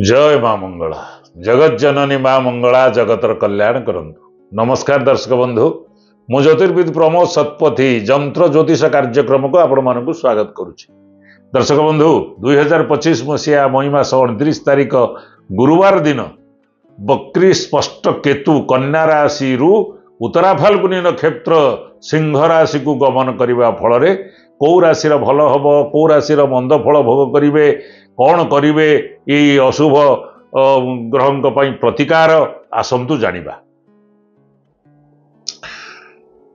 जय मां मंगला जगत जननी मां मंगला जगतर कल्याण करंतु। नमस्कार दर्शक बंधु, मु ज्योतिर्विद प्रमोद शतपथी जंत्र ज्योतिष कार्यक्रम को आपण मानकु स्वागत करुछि। दर्शक बंधु 2025 मसीहा मई मास 29 तारिख गुरुवार दिन बक्री स्पष्ट केतु कन्या राशि उत्तरा फाल्गुनी नक्षत्र सिंह राशि को गमन करने फल कौ राशि भल हम कौ राशि मंद फल भोग करेंगे कौन करेंगे ये अशुभ ग्रहों प्रतिकार आसतु जानिबा।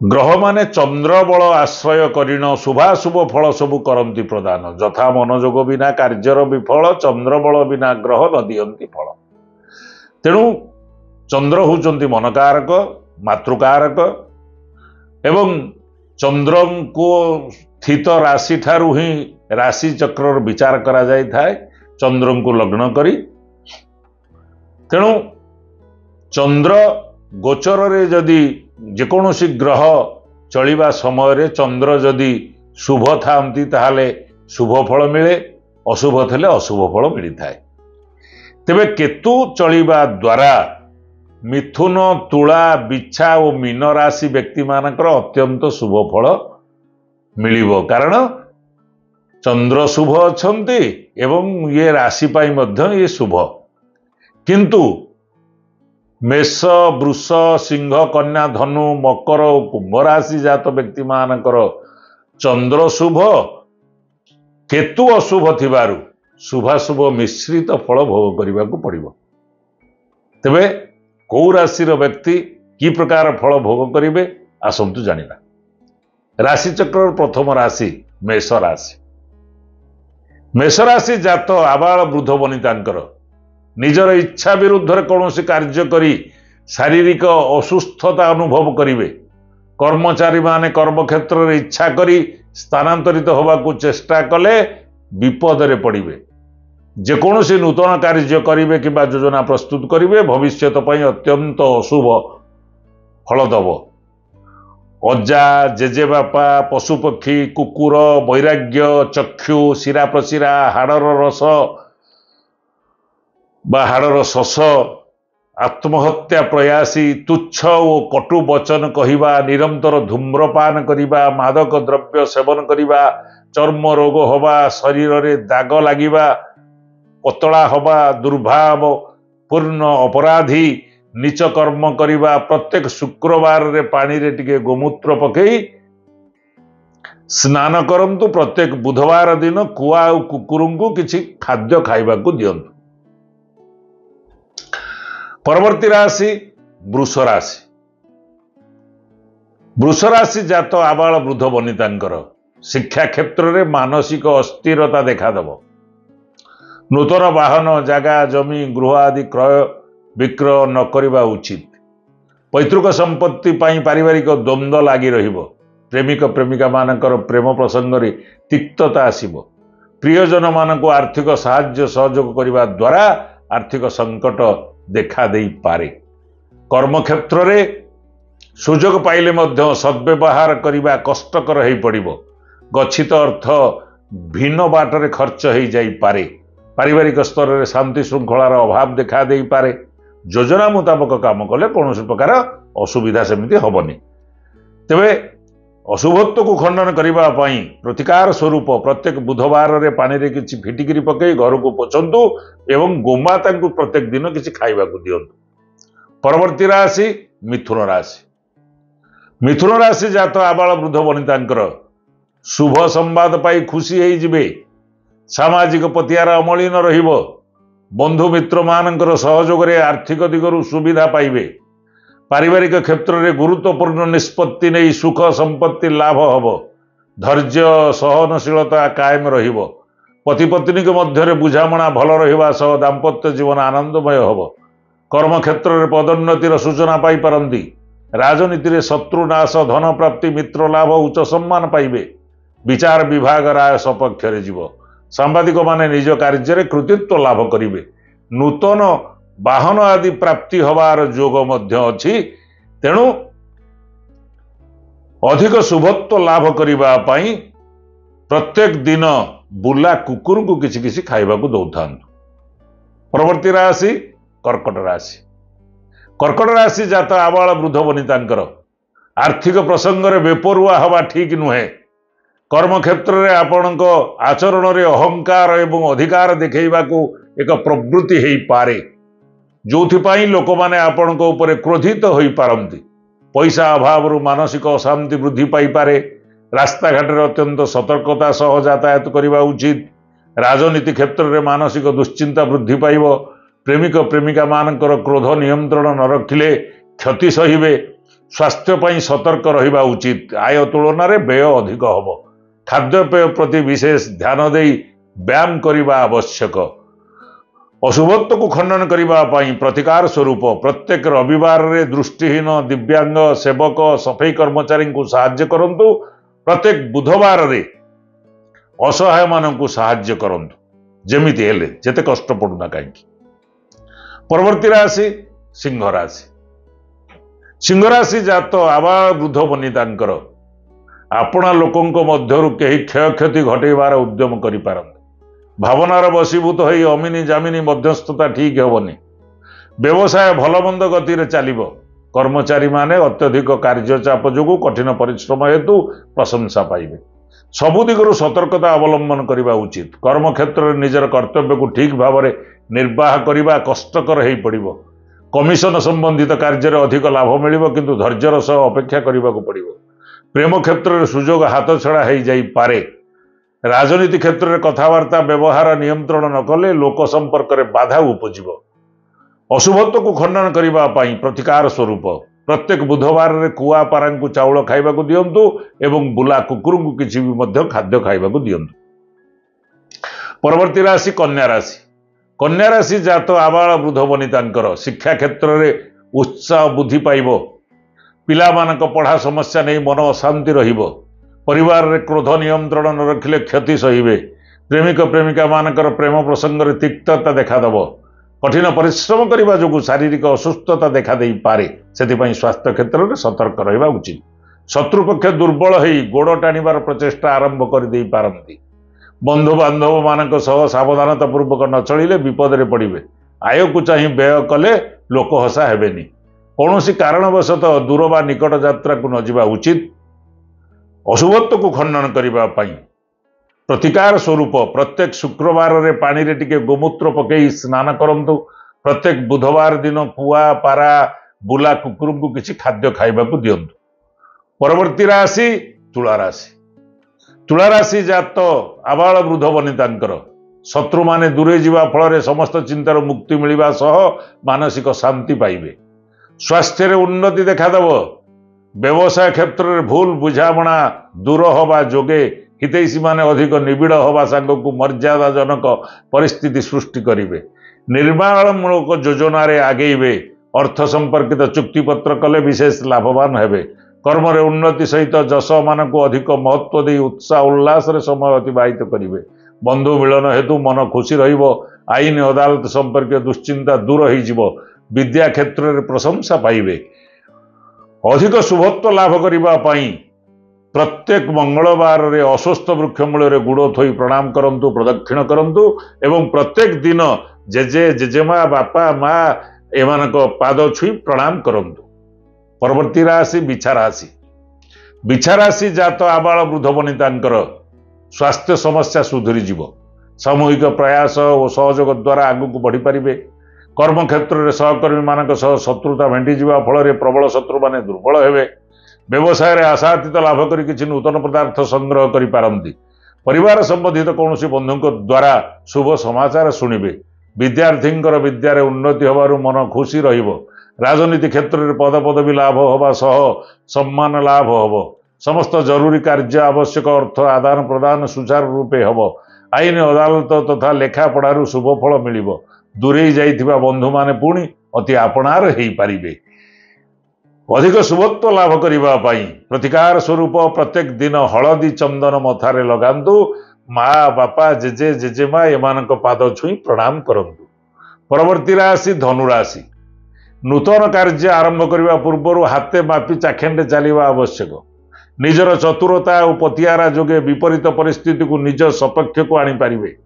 ग्रह माने चंद्र बल आश्रय करिण शुभाशुभ फल सबु करंती प्रदान यथा मनोजोग बिना कार्यर विफल चंद्र बल बिना ग्रह न दियंती फल। तेणु चंद्र होचंती मनकारक मातृकारक एवं चंद्र को स्थित राशि ठारू ही राशि चक्र विचार करा जाय थाए चंद्र को लग्न करी। तेणु चंद्र गोचर रे जदि जेकोसी ग्रह चलिबा समय रे चंद्र जदि शुभ थांती ताहाले शुभ फल मिले अशुभ थले अशुभ फल मिली थाए। तेबे केतु चलिबा द्वारा मिथुन तुला बिछा और मीन राशि व्यक्ति मानकर अत्यंत शुभ फल मिलिबो कारण चंद्र शुभ अछंती एवं ये राशि पाई मध्य ये शुभ। किंतु मेष वृष सिंह कन्या धनु मकर और कुंभ राशि जात व्यक्ति मानकर चंद्र शुभ केतु अशुभ थिबारु शुभाशुभ मिश्रित फल भोग करने को पड़िबो। तेबे कौ राशि व्यक्ति कि प्रकार फल भोग करेंगे आसतु जानिबा। राशि चक्र प्रथम राशि मेष राशि। मेष राशि जात आबाल वृद्ध वनितांकर निजर इच्छा विरुद्ध कौन कार्य करी शारीरिक असुस्थता अनुभव करेंगे। कर्मचारी माने कर्मक्षेत्र में इच्छा करी स्थानांतरित होगा चेष्टा कले विपद रे पड़िबे। जेकोसी नूतन कार्य करेंगे कि योजना प्रस्तुत करेंगे भविष्य अत्यंत अशुभ फल दब। अजा जेजेबापा पशुपक्षी कुकुर वैराग्य चक्षु शिरा प्रशिरा हाड़र रस बा हाड़र शस आत्महत्या प्रयासी तुच्छ और कटु वचन कहवा निरंतर धूम्रपान करवा मादक द्रव्य सेवन करवा चर्म रोग हवा शरीर में दाग लगिबा पतला हवा दुर्भाव पूर्ण अपराधी नीच कर्म करवा प्रत्येक शुक्रवार रे पानी रे टिके गोमूत्र पकई स्नान करंतु प्रत्येक बुधवार दिन कुआ और कुकुर को किसी खाद्य खाइबा को दियंतु। परवर्ती राशि वृष राशि। वृष राशि जात आबाल वृद्ध वनितांकर शिक्षा क्षेत्र में मानसिक अस्थिरता देखादेव। नूतन वाहन जगह जमी गृह आदि क्रय विक्रय न करवा उचित। पैतृक संपत्ति पाई पारिवारिक द्वंद्व लगी रहिबो। प्रेमिक प्रेमिका मानकर प्रेम प्रसंग रे तिक्तता आसिबो। प्रियजन मानक आर्थिक साहाय्य सहयोग करने द्वारा आर्थिक संकट देखा दे पारे। कर्मक्षेत्र रे सुजोग पाइले मध्य सद्व्यवहार करने कष्टकर हो पड़िबो। गच्छित अर्थ भिन्न बाटरे खर्च हो जाई पारे। पारिवारिक स्तर में शांति श्रृंखलार अभाव देखा दे पारे। योजना मुताबक काम कले कौन प्रकार असुविधा सेमती हेनी। तेबे अशुभत्व को खंडन करने प्रतिकार स्वरूप प्रत्येक बुधवार रे पानी रे किछि फिटिकिरी पकई घर को पोछंतु एवं गोमाता को प्रत्येक दिन किछि खाइबा को दियंतु। परवर्ती राशि मिथुन राशि। मिथुन राशि जात आबाल वृद्ध वनितांकर शुभ संवाद पाई खुशी हो जिवे। सामाजिक पतियार अमलिन रहिबो। बंधु मित्र मानकर सहयोग रे आर्थिक दिगरु सुविधा पाइबे। पारिवारिक क्षेत्र में गुरुत्वपूर्ण निष्पत्ति नहीं सुख संपत्ति लाभ हब। धैर्य सहनशीलता कायम रहिबो। पति पत्नी के मध्य बुझामणा भल रहिबा सह दाम्पत्य जीवन आनंदमय हब। कर्मक्षेत्र में पदोन्नतिर सूचना पाई पारंती। राजनीति रे शत्रु नाश धन प्राप्ति मित्र लाभ उच्च सम्मान पाइबे। विचार विभाग राय सपक्ष रे जीव। सांबादिक माने निज कार्य कृतित्व लाभ करिवे। नूतन वाहन आदि प्राप्ति हबार जोग मध्य अछि। तेणु अधिक शुभत्व लाभ करिबा पाई प्रत्येक दिन बुला कुकुर को किसी किसी खाइबा को दौथांतु। परवर्ती राशि कर्कट राशि। कर्कट राशि जात आबाल वृद्ध वनितांकर आर्थिक प्रसंग में बेपरुआ हवा ठीक नुहे। कर्म क्षेत्र में आपण आचरण में अहंकार एवं अधिकार देखा एक प्रवृत्ति हो पारे, जो लोक मैंने आपण क्रोधित हो पारती। पैसा अभाव मानसिक अशांति वृद्धि पाइपे। रास्ता घाट अत्यंत सतर्कता सह यातायात करने उचित। राजनीति क्षेत्र में मानसिक दुश्चिंता वृद्धि पाइब। प्रेमिक प्रेमिका मानकर क्रोध नियंत्रण न रखिले क्षति सहिबे। स्वास्थ्यपाई सतर्क रहिबा उचित। आय तुलन में व्यय अधिक हम। खाद्यपेय प्रति विशेष ध्यान दे व्यायाम करने आवश्यक। अशुभत्व को खंडन करने प्रतिकार स्वरूप प्रत्येक रविवार में दृष्टिहीन दिव्यांग सेवक सफाई कर्मचारी को साहाय्य करंतु। प्रत्येक बुधवार रे असहाय मानक साहाय्य करंतु, जेमिति हेले जेते कष्ट पड़ुना कहीं। परवर्ती राशि सिंह राशि। सिंह राशि जात आबाल वृद्ध वनितांकर आपणा लोकंक मध्यरु केही क्षयक्षति घटेबार उद्यम करि पारंती। भावनार बसीभूत होई अमिनी जामिनी मध्यस्थता ठीक हेबनी। व्यवसाय भलमंद गति रे चलिबो। कर्मचारी माने अत्यधिक कार्यचाप जोगु कठिन परिश्रम हेतु प्रशंसा पाइबे। सबु दिगरु सतर्कता अवलंबन करने उचित। कर्म क्षेत्र में निजर कर्तव्य को ठीक भाव में निर्वाह करने कष्टकर हो पड़ो। कमिशन संबंधित कार्य में अधिक लाभ मिलिबो, किंतु धैर्यर सह अपेक्षा करने को पड़ो। प्रेम क्षेत्र में सुजोग हाथ छड़ा हो जाई पारे। राजनीति क्षेत्र में कथबार्ता व्यवहार नियंत्रण न कले लोक संपर्क में बाधा उपजिब। अशुभत्व को खंडन करने प्रतिकार स्वरूप प्रत्येक बुधवार रे कुआ पारा को चाउल खाइबा को दियंतु एवं बुला कुकुर को किसी भी मध्य खाद्य खाइबा को दियंतु। परवर्ती राशि कन्या राशि। कन्या राशि जात आबाल वृद्ध वनितांकर शिक्षा क्षेत्र में उत्साह बुद्धि पाइब। पिला मानक पढ़ा समस्या नहीं मन अशांति रहिब। परिवार रे क्रोध नियंत्रण न रखिले क्षति सहिबे। प्रेमिक प्रेमिका मानकर प्रेम प्रसंग में तिक्तता देखादेव। कठिन परिश्रम करने जो शारीरिक असुस्थता देखा दे पारे, से स्वास्थ्य क्षेत्र में सतर्क रहा उचित। शत्रुपक्ष दुर्बल हो गोड़ टाणिबार प्रचेषा आरंभ कर दे पारंती। बंधु बांधव मानक सह सावधानता पूर्वक न चलिले विपद में पड़े। आय को चाह व्यय कले लोक हसा हेबेनी। कौन कारणवशतः दूर बा निकट यात्रा को न जावा उचित। अशुभत्व को खंडन करने प्रतिकार स्वरूप प्रत्येक शुक्रवार रे पानी रे टिके गोमूत्र पकई स्नान करंतु। प्रत्येक बुधवार दिन कुआ पारा बुला कुकुर को किसी खाद्य खाइबा को दियंतु। परवर्ती राशि तुला राशि। तुला राशि जात आबाल वृद्ध वनितांकर शत्रु माने दूरे जीवा फल समस्त चिंतार मुक्ति मिलवा सह मानसिक शांति पाइबे। स्वास्थ्य रे उन्नति देखादेव। व्यवसाय क्षेत्र में भूल बुझामणा दूर हवा जोगे हितैषी माने अधिक निबिड़ हवा सांग को मर्यादाजनक परिस्थिति सृष्टि करेंगे। निर्माणमूलक योजना आगेबे। अर्थ संपर्कित चुक्तिपत्र कले विशेष लाभवान हेबे। कर्म रे उन्नति सहित जश मान को अधिक महत्व दे उत्साह उल्लास रे समय अतिबाहित करेंगे। बंधु मिलन हेतु मन खुशी रहिबो। आईन अदालत संपर्क दुश्चिंता दूर हो। विद्या क्षेत्र में प्रशंसा पाइबे। अधिक शुभत्व लाभ करने प्रत्येक मंगलवार रे अस्वस्थ वृक्ष मूल गुड़ थोई प्रणाम करंतु, प्रदक्षिण करंतु एवं प्रत्येक दिन जेजे जेजेमा बापा माँ एमानक पाद छुई प्रणाम करंतु। परवर्ती राशि बिछा राशि। बिछा राशि जात आबाल वृद्ध वनितांकर स्वास्थ्य समस्या सुधरी जीव। सामूहिक प्रयास और सहयोग द्वारा आगू बढ़ी पारिबे। कर्म क्षेत्र में सहकर्मी मानक सह शत्रुता भेंटी जीवा फल प्रबल शत्रु माने दुर्बल हेबे। व्यवसाय रे आशातीत लाभ करी किछि नूतन पदार्थ संग्रह करि पारंती। परिवार संबंधित कौन बंधु द्वारा शुभ समाचार शुणिबे। विद्यार्थींकर विद्यारे उन्नति होबारु मन खुशी रहिबो। राजनीति क्षेत्र में पद पदवी लाभ होबा सह सम्मान लाभ होबो। समस्त जरूरी कार्य आवश्यक अर्थ आदान प्रदान सुचारू रूपे होबो। आईन अदालत तथा लेखा पढ़ारु शुभ फल मिलिबो। दूरे जाइथिबा बंधु माने पुणी अति आपणार हेई पारिबे। अधिक शुभत्व लाभ करने प्रतिकार स्वरूप प्रत्येक दिन हलदी चंदन मथारे लगांतु। माँ बापा जेजे जेजेमा एमानक पाद छुई प्रणाम करंतु। परवर्ती राशि धनुराशि। नूतन कार्य आरंभ करने पूर्व हाथे मापी चाखेंडे चलवा आवश्यक। निजर चतुरता और पतियारा जोगे विपरीत परिस्थिति को निज सपक्ष को आनी पारिबे।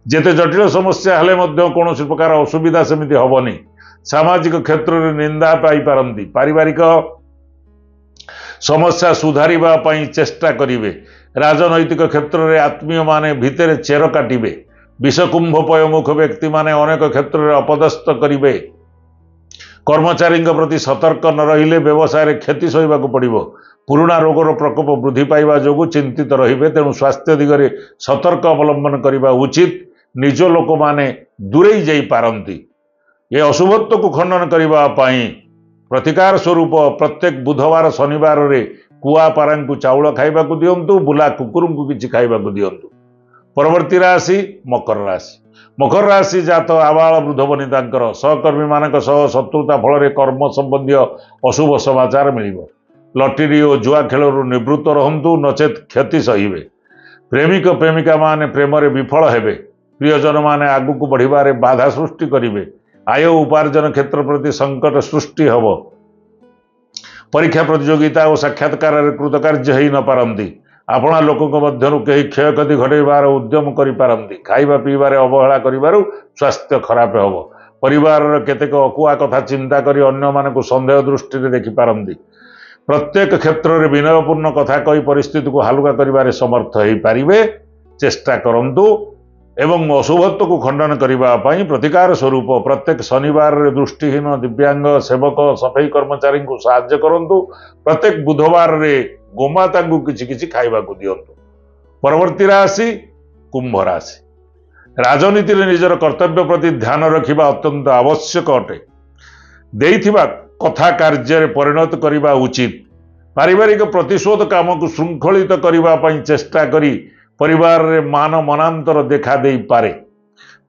जेते जटिल समस्या हेले मध्य कौन प्रकार असुविधा सेमिति हबनी। सामाजिक क्षेत्र में निंदा पाई पारंती। पारिवारिक समस्या सुधारिबा पई चेष्टा करिवे। राजनैतिक क्षेत्र में आत्मीय माने भितर चेर काटिबे। विषकुंभ पयमुख व्यक्ति माने अनेक क्षेत्र में अपदस्थ करिवे। कर्मचारी प्रति सतर्क न रहिले व्यवसाय रे क्षति सहिबाकु पड़िबो। पुराना रोगर प्रकोप वृद्धि पाइबा जोगु चिंतित रहिबे। तेणु स्वास्थ्य दिगरे सतर्क अवलंबन करिबा उचित। निज लोक माने दूरेई जाई पारंती। ये अशुभत्व को खंडन करिबा पई प्रतिकार स्वरूप प्रत्येक बुधवार शनिवार रे कुआ पारांकु चाउल खाइबाकु दियंतु। बुला कुकुरंकु किछि खाइबाकु दियंतु। परवर्ती राशि मकर राशि। मकर राशि जात आबाल वृद्ध वनितांकर सहकर्मी मानक सह शत्रुता फल कर्म संबंधी अशुभ समाचार मिलिबो। लटरी और जुआ खेलरू निवृत्त रहंतु नचेत क्षति सहिबे। प्रेमिक प्रेमिका माने प्रेम रे विफल हेबे। प्रियजन माने आगु को बढ़िबारे बाधा सृष्टि करिवे। आय उपार्जन क्षेत्र प्रति संकट सृष्टि हब। परीक्षा प्रतियोगिता और साक्षात्कार कृतकार्य हो न पारंती। आपणा लोकों मध्यरु कहीं क्षयक्षति घटेबार उद्यम करि पारंती। खाइबा पीबारे अवहेला करिबारु स्वास्थ्य खराब हब। परिवार केतेक अकुआ कथा चिंता करी अन्य मानकु संदेह दृष्टि रे देखि पारंती। प्रत्येक क्षेत्र में विनयपूर्ण कथा कही परिस्थिति को हालुका करिबारे समर्थ हो पारिबे। चेष्टा करंतु एवं अशुभत्व को खंडन करिबा पई प्रतिकार स्वरूप प्रत्येक शनिवार रे दृष्टिहीन दिव्यांग सेवक सफाई कर्मचारी को साहाय्य करंतु। प्रत्येक बुधवार रे गोमाता को किछि किछि खाइबा को दियंतु। परवर्ती राशि कुंभ राशि। राजनीति रे निजर कर्तव्य प्रति ध्यान रखिबा अत्यंत आवश्यक अटे। देइथिबा कथा कार्य परिणत करिबा उचित। पारिवारिक प्रतिशोध काम को श्रृंखलित करिबा पई चेष्टा करी परिवार रे मान मनांतर देखा दे पारे।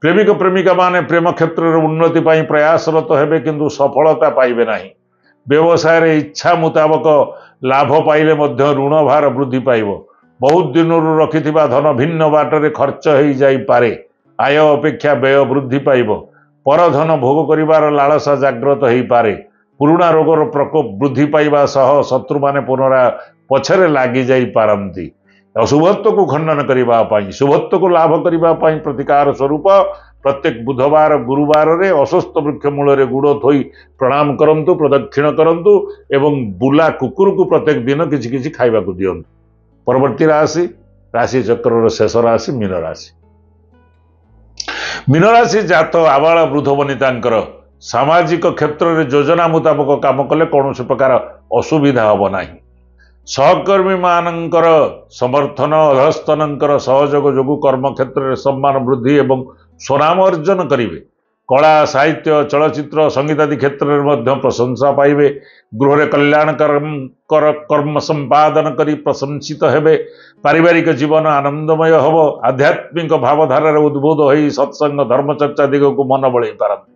प्रेमिक प्रेमिका माने प्रेम क्षेत्र रे उन्नति पई प्रयासरत हेबे किंतु सफलता पाइबे नाही। व्यवसाय रे इच्छा मुताबक लाभ पाइले मध्य ऋण भार वृद्धि पाइबो। बहुत दिनरु रखिथिबा धन भिन्न बाटरे खर्च होई जाई पारे। आय अपेक्षा व्यय वृद्धि पाइबो। परधन भोग करिवार लालसा जागृत होई पारे। पुराना रोगर प्रकोप वृद्धि पाइबा सह शत्रु माने पुनरा पछरे लागी जाई पारंती। अशुभत्व को खंडन करिबा पई शुभत्व को लाभ करिबा पई प्रतिकार स्वरूप प्रत्येक बुधवार गुरुवार रे अस्वस्थ वृक्ष मूल रे गुड़ थोई प्रणाम करंतु। प्रदक्षिण करंतु एवं बुला कुकुर को प्रत्येक दिन किछि किछि खाइबा को दियंतु। परवर्ती राशि राशि चक्र रो शेष राशि मीन राशि। मीन राशि जात आबाल वृद्ध वनितांकर सामाजिक क्षेत्र में योजना मुताबक काम कले कौन प्रकार असुविधा हब नाही। सहकर्मी मानकर समर्थन अधस्तनकर सहयोग जोगु कर्म क्षेत्र में सम्मान वृद्धि एवं स्वनाम अर्जन करिवे। कला साहित्य चलचित्र संगीत आदि क्षेत्र में मध्य प्रशंसा पाइबे। गृह कल्याण कर्म संपादन करी प्रशंसित हेबे। पारिवारिक जीवन आनंदमय हब। आध्यात्मिक भावधारा उद्बोध हो सत्संग धर्मचर्चा दिग को मन बड़े पारती।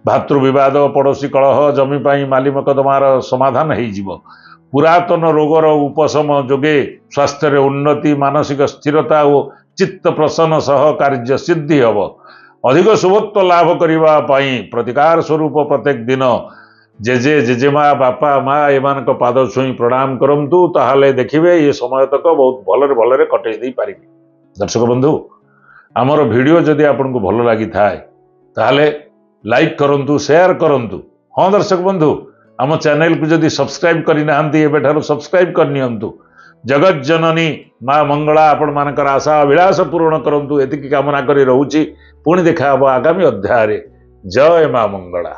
भातृविवाद पड़ोशी कलह जमी पाई माली मकदमार समाधान हो। पुरातन रोगर उपशम जोगे स्वास्थ्य रे उन्नति मानसिक स्थिरता और चित्त प्रसन्न सह कार्य सिद्धि हब। अधिक शुभत्व लाभ करिबा पई प्रतिकार स्वरूप प्रत्येक दिन जेजे जेजेमा बापा माँ एमान पाद छुई प्रणाम करंतु। ताहले देखिबे ये समय तक बहुत भलरे भलरे कटई दे पारिबे। दर्शक बंधु आमर वीडियो जदि आपनको भल लगी थाए ताहले लाइक करंतु शेयर करंतु। हाँ दर्शक बंधु आम चैनल को जदि सब्सक्राइब करना एबेठारु सब्सक्राइब करनियंतु। जगत जननी माँ मंगला आपण मानकर आशा अभिलाष पूर्ण करंतु एतिकी कामना करी रहूची। पुणी देखा आगामी अध्याय। जय माँ मंगला।